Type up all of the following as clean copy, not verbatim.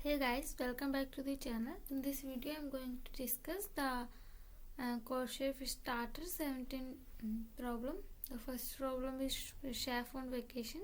Hey guys, welcome back to the channel. In this video, I'm going to discuss the Chef Starter 17 problem. The first problem is chef on vacation.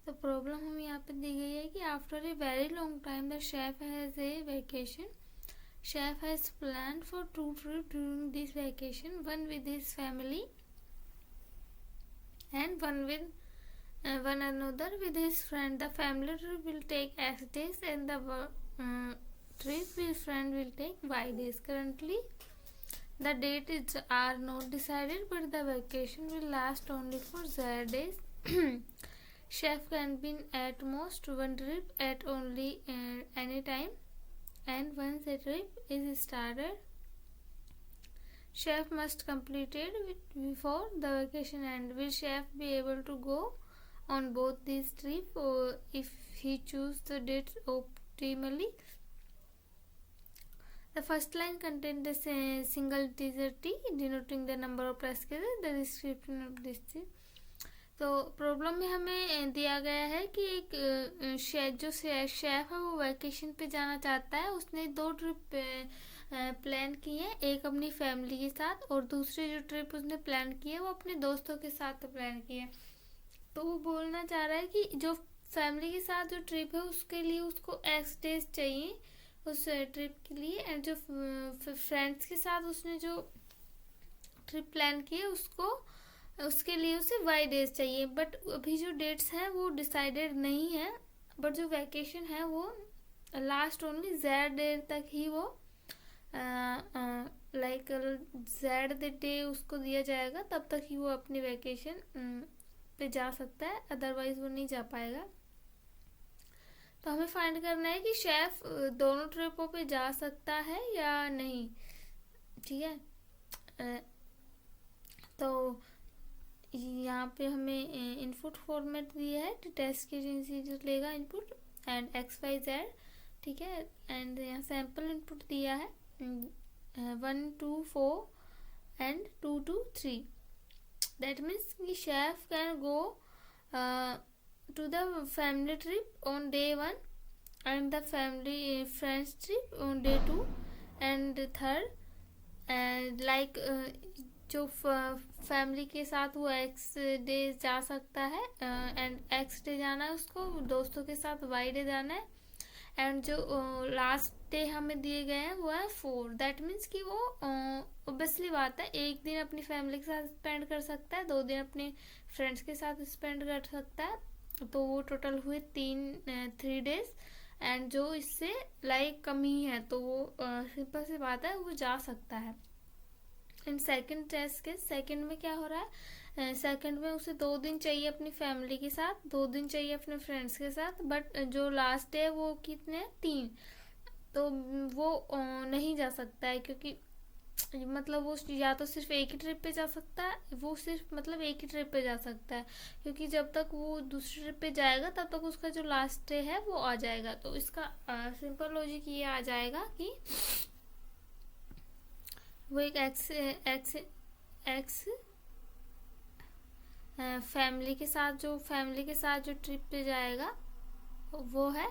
The problem हमें यहाँ पे दी गई है कि after a very long time the chef has a vacation. Chef has planned for 2 trips during this vacation, one with his family and one another with his friend. The family trip will take X days and the trip with friend will take Y days. Currently, the dates are not decided, but the vacation will last only for Z days. Chef can be at most one trip at only any time, and once a trip is started, chef must complete it before the vacation end. Will chef be able to go on both these trips if he choose the dates optimally? The first line contains the single integer t denoting the number of test cases. The description of this trip. तो problem में हमें दिया गया है कि एक जो chef है वो वैकेशन पे जाना चाहता है. उसने 2 ट्रिप प्लान की है, एक अपनी फैमिली के साथ और दूसरी जो ट्रिप उसने प्लान की है वो अपने दोस्तों के साथ प्लान की है. तो वो बोलना चाह रहा है कि जो फैमिली के साथ जो ट्रिप है उसके लिए उसको एक्स डेज चाहिए उस ट्रिप के लिए, एंड जो फ्रेंड्स के साथ उसने जो ट्रिप प्लान की है उसके लिए उसे वाई डेज चाहिए. बट अभी जो डेट्स हैं वो डिसाइडेड नहीं है, बट जो वैकेशन है वो लास्ट ओनली जेड डे तक ही वो लाइक जेड डे उसको दिया जाएगा, तब तक ही वो अपनी वैकेशन पे जा सकता है, अदरवाइज वो नहीं जा पाएगा. तो हमें फाइंड करना है कि शेफ दोनों ट्रिपों पे जा सकता है या नहीं. ठीक है, तो यहाँ पे हमें इनपुट फॉर्मेट दिया है. टेस्ट के इंटीजर लेगा इनपुट एंड XYZ. ठीक है, एंड यहाँ सैम्पल इनपुट दिया है 1 2 4 and 2 2 3. That means the chef can go to the family trip on day 1 and the family friends trip on day 2 and third, and like जो family के साथ वो x day जा सकता है एंड एक्स डे जाना है उसको, दोस्तों के साथ वाई डे जाना है, एंड जो लास्ट डे हमें दिए गए हैं वो है 4. दैट मीन्स कि वो ऑब्वियसली बात है एक दिन अपनी फैमिली के साथ स्पेंड कर सकता है, 2 दिन अपने फ्रेंड्स के साथ स्पेंड कर सकता है, तो वो टोटल हुए 3 डेज. एंड जो इससे लाइक कम ही है तो वो सिंपल सी बात है वो जा सकता है. एंड सेकंड टेस्ट के सेकंड में क्या हो रहा है, सेकंड में उसे 2 दिन चाहिए अपनी फैमिली के साथ, 2 दिन चाहिए अपने फ्रेंड्स के साथ, बट जो लास्ट डे है वो कितने 3, तो वो नहीं जा सकता है क्योंकि मतलब वो या तो सिर्फ एक ही ट्रिप पे जा सकता है, वो सिर्फ मतलब एक ही ट्रिप पे जा सकता है क्योंकि जब तक वो दूसरी ट्रिप पे जाएगा तब तक उसका जो लास्ट डे है वो आ जाएगा. तो इसका सिंपल लॉजिक ये आ जाएगा कि वो एक एक्स फैमिली के साथ जो ट्रिप पे जाएगा वो है,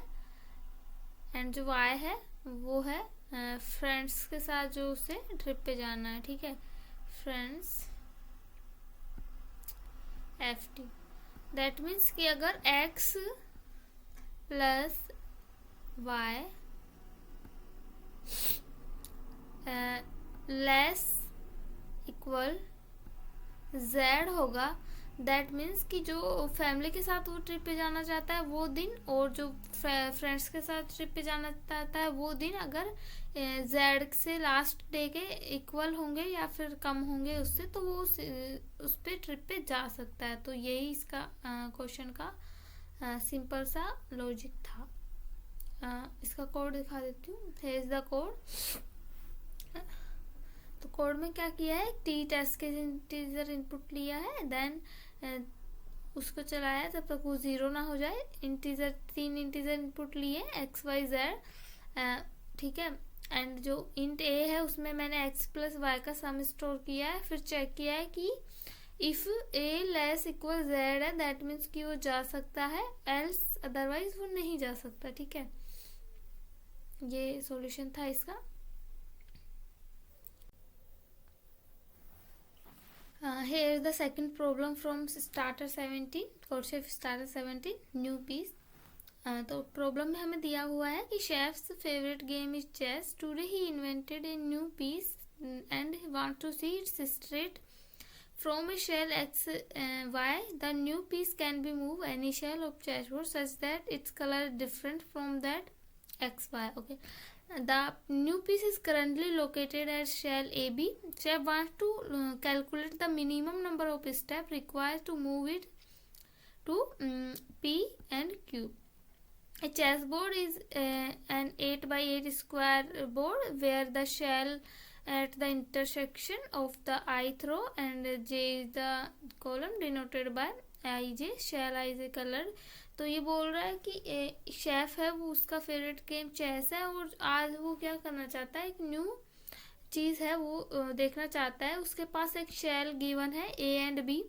एंड जो वाई है वो है फ्रेंड्स के साथ जो उसे ट्रिप पे जाना है. ठीक है, फ्रेंड्स FT. दैट मीन्स कि अगर x plus y less equal z होगा, दैट मीन्स कि जो फैमिली के साथ वो ट्रिप पे जाना चाहता है वो दिन और जो फ्रेंड्स के साथ ट्रिप पे जाना चाहता है वो दिन अगर z से लास्ट डे के इक्वल होंगे या फिर कम होंगे उससे, तो वो उस पे ट्रिप पे जा सकता है. तो यही इसका क्वेश्चन का सिंपल सा लॉजिक था. इसका कोड दिखा देती हूँ. Here is the code. तो कोड में क्या किया है, टी टेस्ट के इंटीजर इनपुट लिया है, देन उसको चलाया तब तक वो 0 ना हो जाए. 3 इंटीजर इनपुट लिए XYZ. ठीक है, एंड जो इंट ए है उसमें मैंने x प्लस वाई का सम स्टोर किया है, फिर चेक किया है कि if A less equal Z है दैट मीन्स कि वो जा सकता है, एल्स अदरवाइज वो नहीं जा सकता। ठीक है, ये सॉल्यूशन था इसका। Here is the second problem from starter 17, course of starter 17 new piece। तो प्रॉब्लम में हमें दिया हुआ है कि chef's favourite game is chess. Today he invented a new piece and want to see its straight from a shell x y. The new piece can be moved any shell of chessboard such that its color is different from that x y. Okay, the new piece is currently located at shell AB. Chef wants to calculate the minimum number of steps required to move it to P and Q. A chessboard is an 8 by 8 square board where the shell at the intersection of the ith row and j is the column denoted by ij. shell ij color। तो ये बोल रहा है कि chef है वो, उसका favourite game chess है और आज वो क्या करना चाहता है, एक न्यू चीज़ है वो देखना चाहता है। उसके पास एक शेल गिवन है ए एंड बी,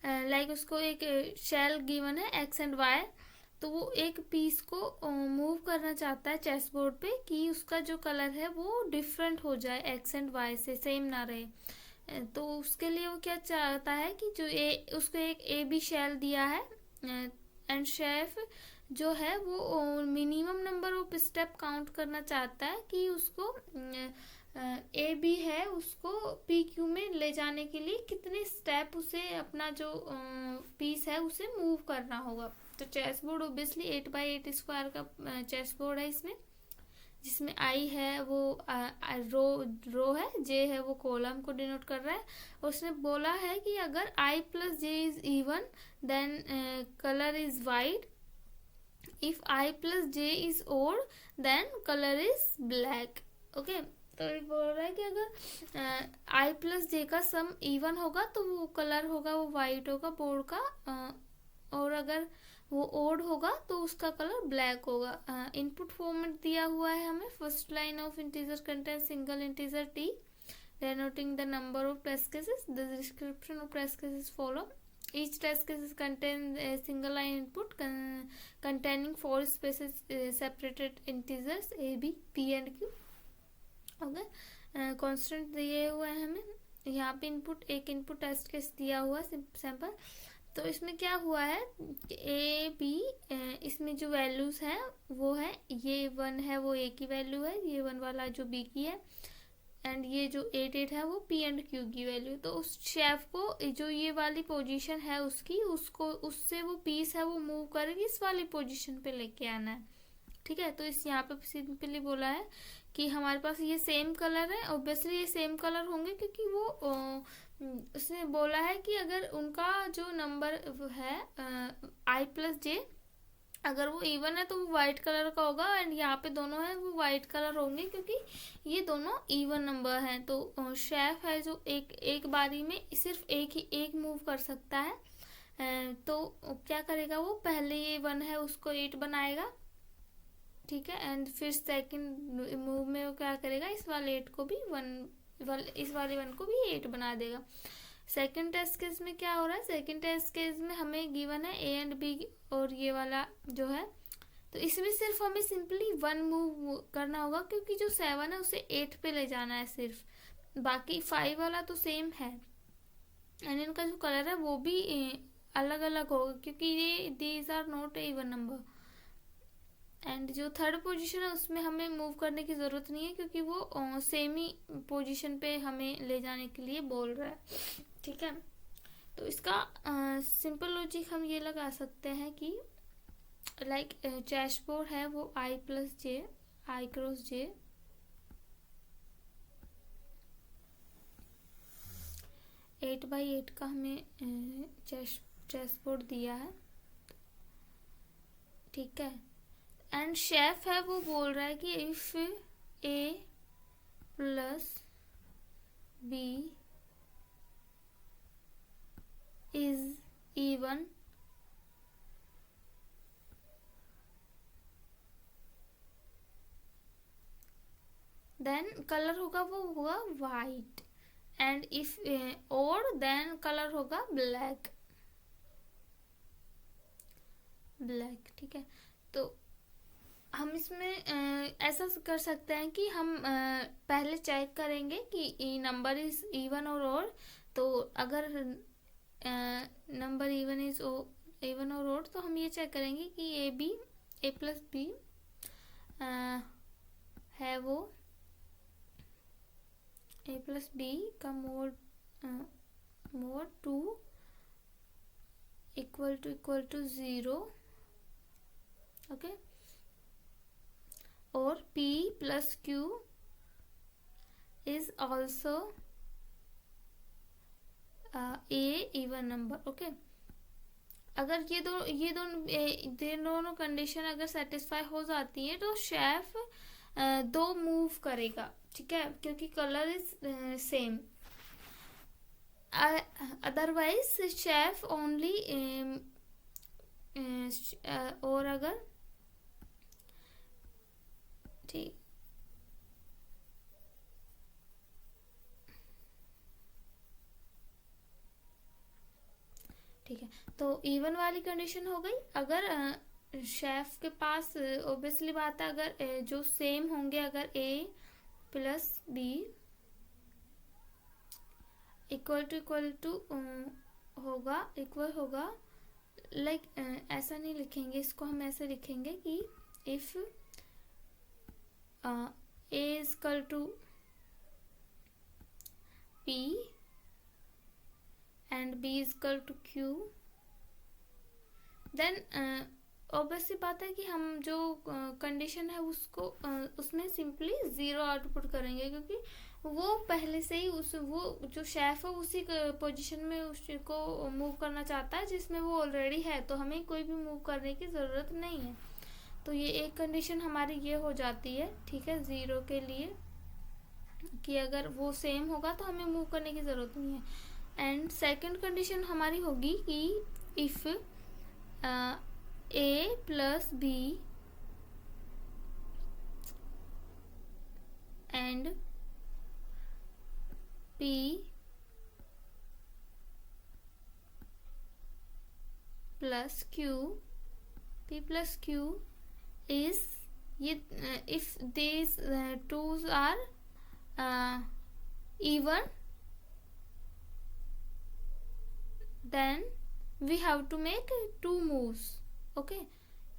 लाइक उसको एक शेल गिवन है एक्स एंड वाई। तो वो एक पीस को मूव करना चाहता है चेस बोर्ड पे कि उसका जो कलर है वो डिफरेंट हो जाए, एक्स एंड वाई से सेम ना रहे। तो उसके लिए वो क्या चाहता है कि जो उसको एक ए बी शेल दिया है एंड शेफ जो है वो minimum number of step count करना चाहता है कि उसको ए बी है उसको पी क्यू में ले जाने के लिए कितने स्टेप उसे अपना जो पीस है उसे मूव करना होगा। तो chess board obviously 8 by 8 square का चेस बोर्ड है इसमें, जिसमें आई है वो रो है, जे है वो कॉलम को डिनोट कर रहा है। उसने बोला है कि अगर i plus j is even then colour is white, if i plus j is odd then colour is black. Okay, तो ये बोल रहा है कि अगर आई प्लस जे का सम इवन होगा तो वो कलर होगा वो वाइट होगा बोर्ड का, और अगर वो ओड होगा तो उसका कलर ब्लैक होगा। इनपुट फॉर्मेट दिया हुआ है हमें। First line of integer contain single integer T denoting the number of test cases. The description of test cases follow. Each test case contains a single line input containing 4 spaces separated integers a b p and q. Okay, constant दिए हुए हैं हमें यहाँ पे। एक input test case दिया हुआ sample. तो इसमें क्या हुआ है ए बी, इसमें जो वैल्यूज हैं वो है ये 1 है वो ए की वैल्यू है, ये 1 वाला जो बी की है, एंड ये जो 8 8 है वो पी एंड क्यू की वैल्यू। तो उस शेफ को जो ये वाली पोजीशन है उसकी, उसको उससे वो पीस है वो मूव करके इस वाली पोजीशन पे लेके आना है। ठीक है, तो इस यहाँ पे सिंपली बोला है कि हमारे पास ये सेम कलर है, ऑब्वियसली ये सेम कलर होंगे क्योंकि वो उसने बोला है कि अगर उनका जो नंबर है आई प्लस जे अगर वो इवन है तो वो वाइट कलर का होगा, एंड यहाँ पे दोनों है वो वाइट कलर होंगे क्योंकि ये दोनों इवन नंबर हैं। तो शेफ है जो एक बारी में सिर्फ एक मूव कर सकता है। तो क्या करेगा वो, पहले ये 1 है उसको 8 बनाएगा, ठीक है, एंड फिर सेकंड मूव में वो क्या करेगा, इस वाले 8 को भी 1, इस वाले 1 को भी 8 बना देगा। सेकंड टेस्ट केस में क्या हो रहा है, सेकंड टेस्ट केस में हमें गिवन है ए एंड बी और ये वाला जो है, तो इसमें सिर्फ हमें सिंपली 1 मूव करना होगा क्योंकि जो 7 है उसे 8 पे ले जाना है सिर्फ, बाकी 5 वाला तो सेम है। एंड इनका जो कलर है वो भी अलग अलग होगा क्योंकि ये these are not even number. And जो थर्ड पोजीशन है उसमें हमें मूव करने की ज़रूरत नहीं है क्योंकि वो सेम ही पोजीशन पे हमें ले जाने के लिए बोल रहा है। ठीक है, तो इसका सिंपल लॉजिक हम ये लगा सकते हैं कि लाइक चेस बोर्ड है वो i plus j, i cross j, 8 by 8 का हमें चेस बोर्ड दिया है। ठीक है, एंड शेफ है वो बोल रहा है कि if A plus B is even then colour होगा वो होगा वाइट, एंड इफ और देन कलर होगा ब्लैक, ब्लैक, ठीक है। तो हम इसमें ऐसा कर सकते हैं कि हम पहले चेक करेंगे कि नंबर इज इवन और ओड। तो अगर नंबर इवन और ओड तो हम ये चेक करेंगे कि ए प्लस बी है वो ए प्लस बी का मोड 2 इक्वल टू 0, ओके। और p plus q is also a even number, okay. अगर ये दोनों कंडीशन अगर सेटिस्फाई हो जाती है तो शेफ दो मूव करेगा, ठीक है, क्योंकि colour is same. Otherwise chef only और अगर ठीक ठीक है। तो इवन वाली कंडीशन हो गई। अगर शेफ के पास ऑब्वियसली बात है, अगर जो सेम होंगे, अगर A plus B equal to होगा लाइक ऐसा नहीं लिखेंगे इसको, हम ऐसे लिखेंगे कि if A is equal to P and B is equal to Q, then obviously बात है कि हम जो कंडीशन है उसको उसमें सिंपली 0 आउटपुट करेंगे, क्योंकि वो पहले से ही वो जो शेफ है उसी पोजीशन में उसको मूव करना चाहता है जिसमें वो ऑलरेडी है, तो हमें कोई भी मूव करने की ज़रूरत नहीं है। तो ये एक कंडीशन हमारी ये हो जाती है, ठीक है, 0 के लिए, कि अगर वो सेम होगा तो हमें मूव करने की ज़रूरत नहीं है। एंड सेकंड कंडीशन हमारी होगी कि if A plus B and P plus Q is if these twos are even, then we have to make 2 moves, okay,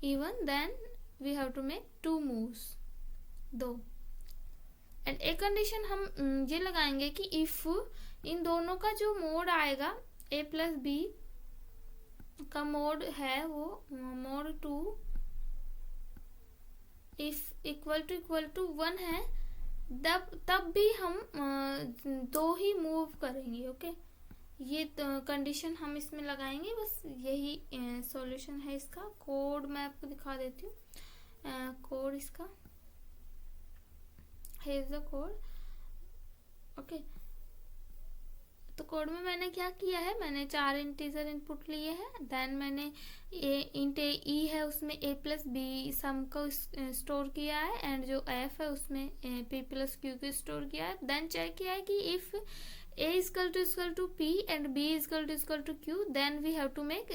even then we have to make 2 moves, दो। And एक condition हम ये लगाएंगे कि if in दोनों का जो mode आएगा, ए प्लस बी का मोड है वो मोड 2, इफ इक्वल टू 1 है, तब भी हम 2 ही मूव करेंगे, ओके। ये कंडीशन हम इसमें लगाएंगे, बस यही सॉल्यूशन है इसका। कोड मैं आपको दिखा देती हूँ, कोड इसका है द कोड, ओके। तो कोड में मैंने क्या किया है, मैंने 4 इंटीजर इनपुट लिए हैं, देन मैंने इंट ई है उसमें ए प्लस बी सम को स्टोर किया है, एंड जो एफ है उसमें पी प्लस क्यू को स्टोर किया है। देन चेक किया है कि if A is equal to P and B is equal to Q, then we have to make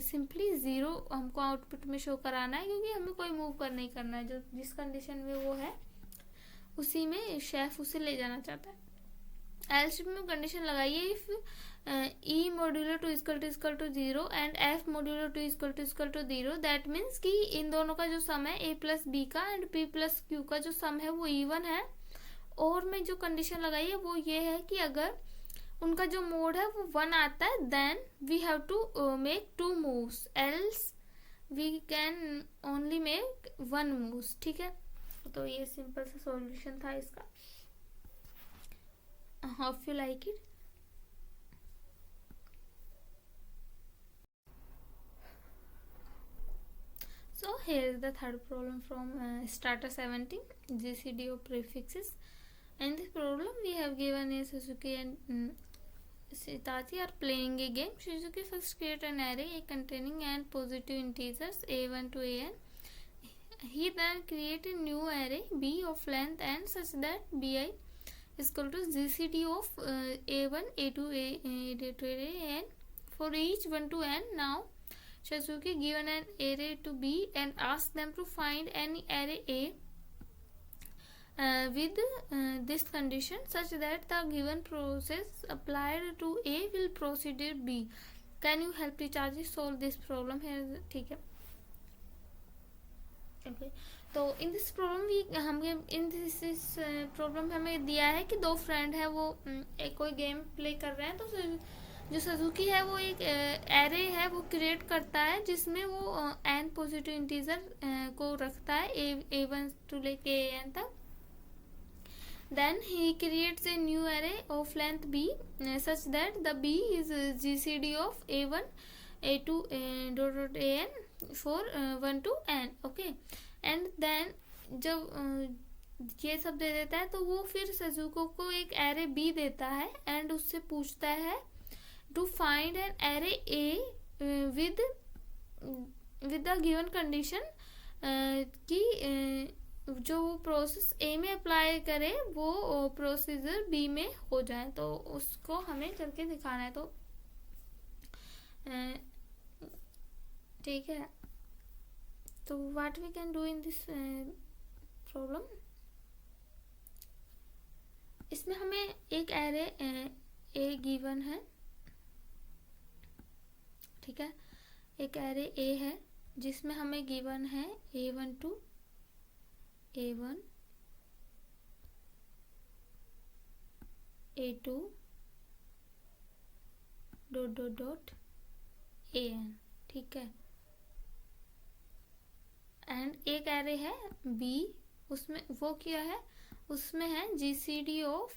simply 0 हमको आउटपुट में शो कराना है, क्योंकि हमें कोई मूव कर नहीं करना है, जो जिस कंडीशन में वो है उसी में शेफ उसे ले जाना चाहता है। एल्स में कंडीशन लगाइए, if E modular 2 is equal to 0 and F modular 2 is equal to 0, that means कि इन दोनों का जो सम है, ए प्लस बी का एंड पी प्लस क्यू का जो सम है वो इवन है। और में जो कंडीशन लगाई है वो ये है कि अगर उनका जो मोड है वो 1 आता है, then we have to make 2 moves, else we can only make 1 moves, ठीक है। तो ये सिंपल सा सॉल्यूशन था इसका। Hope you like it. So here is the third problem from starter 17 GCD of prefixes. In this problem we have given a Suzuki and Hitachi are playing a game. Suzuki first create an array containing and positive integers a1 to an. He then create a new array b of length n such that bi equal to GCD of A1, A2, A2, and for each 1 to n. Now Suzuki given an array to B and ask them to find any array A with this condition such that the given process applied to A will proceed to B. Can you help the charges solve this problem here? ठीक है. Okay. तो इन this problem हमें दिया है कि दो friend है, वो एक कोई गेम प्ले कर रहे हैं. तो जो सजुकी है वो एक एरे है वो क्रिएट करता है जिसमें वो एन पॉजिटिव इंटीजर को रखता है A1 to लेके AN तक. Then he creates a new array of length B such that the B is GCD of A1, A2, dot AN for 1 to n. Okay. And then जब ये सब दे देता है तो वो फिर सजुको को एक एरे B देता है एंड उससे पूछता है to find an array A with the given condition कि जो वो प्रोसेस A में अप्लाई करे वो प्रोसीजर B में हो जाए. तो उसको हमें करके दिखाना है. तो ठीक है. तो what we can do in this problem, इसमें हमें एक एरे A गिवन है. ठीक है. एक एरे A है जिसमें हमें गिवन है A1 to A1, A2, dot AN. ठीक है. एंड एक एरे है B, उसमें वो क्या है, उसमें है GCD of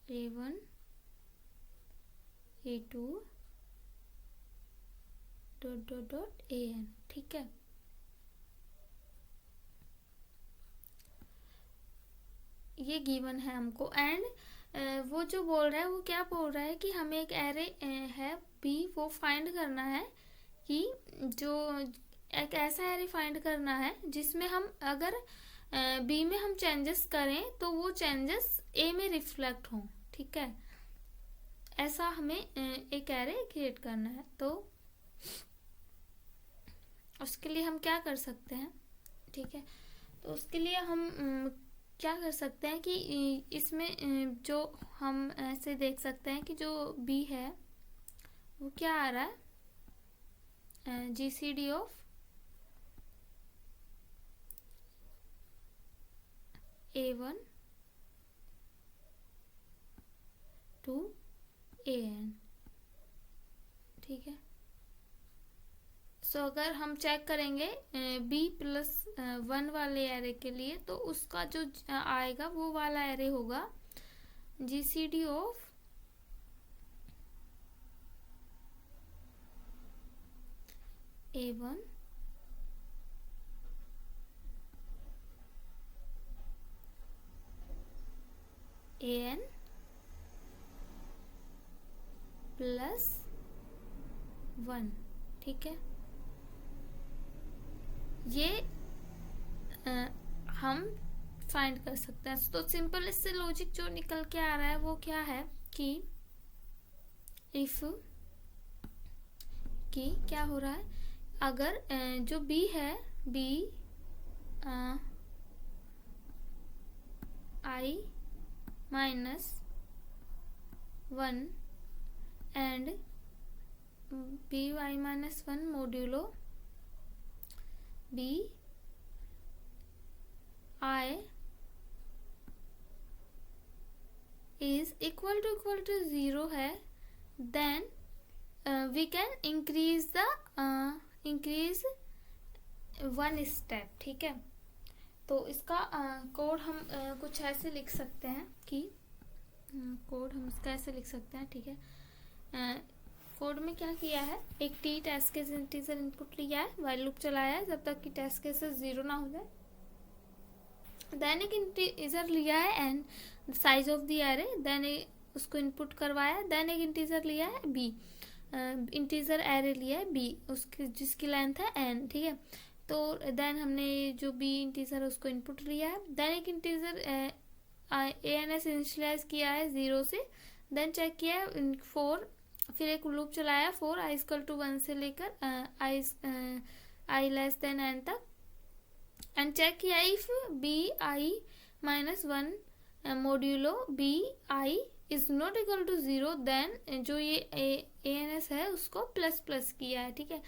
A1, A2, dot AN. ठीक है. ये गिवन है हमको. एंड वो जो बोल रहा है वो क्या बोल रहा है कि हमें एक एरे है B, वो फाइंड करना है कि जो एक ऐसा एरे फाइंड करना है जिसमें हम अगर B में हम चेंजेस करें तो वो चेंजेस A में रिफ्लेक्ट हों. ठीक है. ऐसा हमें एक एरे क्रिएट करना है. तो उसके लिए हम क्या कर सकते हैं. ठीक है. तो उसके लिए हम क्या कर सकते हैं कि इसमें जो हम ऐसे देख सकते हैं कि जो B है वो क्या आ रहा है, GCD of A1 to AN. ठीक है. सो अगर हम चेक करेंगे B+1 वाले एरे के लिए तो उसका जो आएगा वो वाला एरे होगा GCD of A1 AN +1. ठीक है. ये हम फाइंड कर सकते हैं. तो सिंपल इससे लॉजिक जो निकल के आ रहा है वो क्या है कि इफ कि क्या हो रहा है, अगर जो B है B I-1 and by-1 modulo B I is equal to 0 है, then we can increase 1 step. ठीक है. तो इसका कोड हम कुछ ऐसे लिख सकते हैं कि कोड हम इसका ऐसे लिख सकते हैं. ठीक है. कोड में क्या किया है, एक T test case integer input लिया है, व्हाइल लूप चलाया है जब तक कि टेस्ट केसेस 0 ना हो जाए. देन एक इंटीजर लिया है n size of the array, then उसको इनपुट करवाया. देन एक इंटीजर लिया है B. इंटीजर एरे लिया है बी, उसकी जिसकी लेंथ है एन, ठीक है। तो देन हमने जो बी इंटीजर है उसको इनपुट लिया है, देन एक integer a N S initialise किया है 0 से, देन चेक किया है 4, फिर एक लूप चलाया 4 आई इक्वल टू 1 से लेकर आई लेस देन एन तक, एंड चेक किया if B I minus 1 modulo B I is not equal to 0, then जो ये ए एन एस है उसको प्लस प्लस किया है, ठीक है।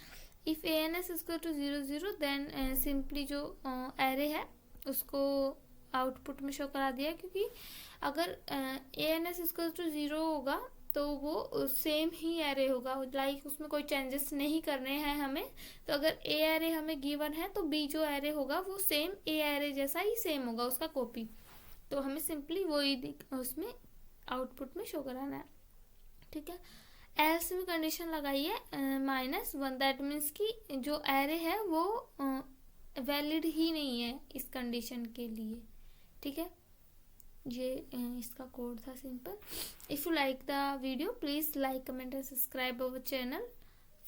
If A N S equal to 0 0, then simply जो एरे है उसको आउटपुट में शो करा दिया, क्योंकि अगर A N S equal to 0 होगा तो वो सेम ही एरे होगा, लाइक उसमें कोई चेंजेस नहीं करने हैं हमें। तो अगर ए एरे हमें गिवन है तो बी जो एरे होगा वो सेम ए एरे जैसा ही सेम होगा, उसका कॉपी। तो हमें सिंपली वही उसमें आउटपुट में शो कराना है, ठीक है। एल्स में कंडीशन लगाई है -1, दैट मीन्स कि जो एरे है वो वैलिड ही नहीं है इस कंडीशन के लिए, ठीक है। ये इसका कोड था simple. If you like the video please like, comment and subscribe our channel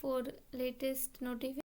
for latest notification.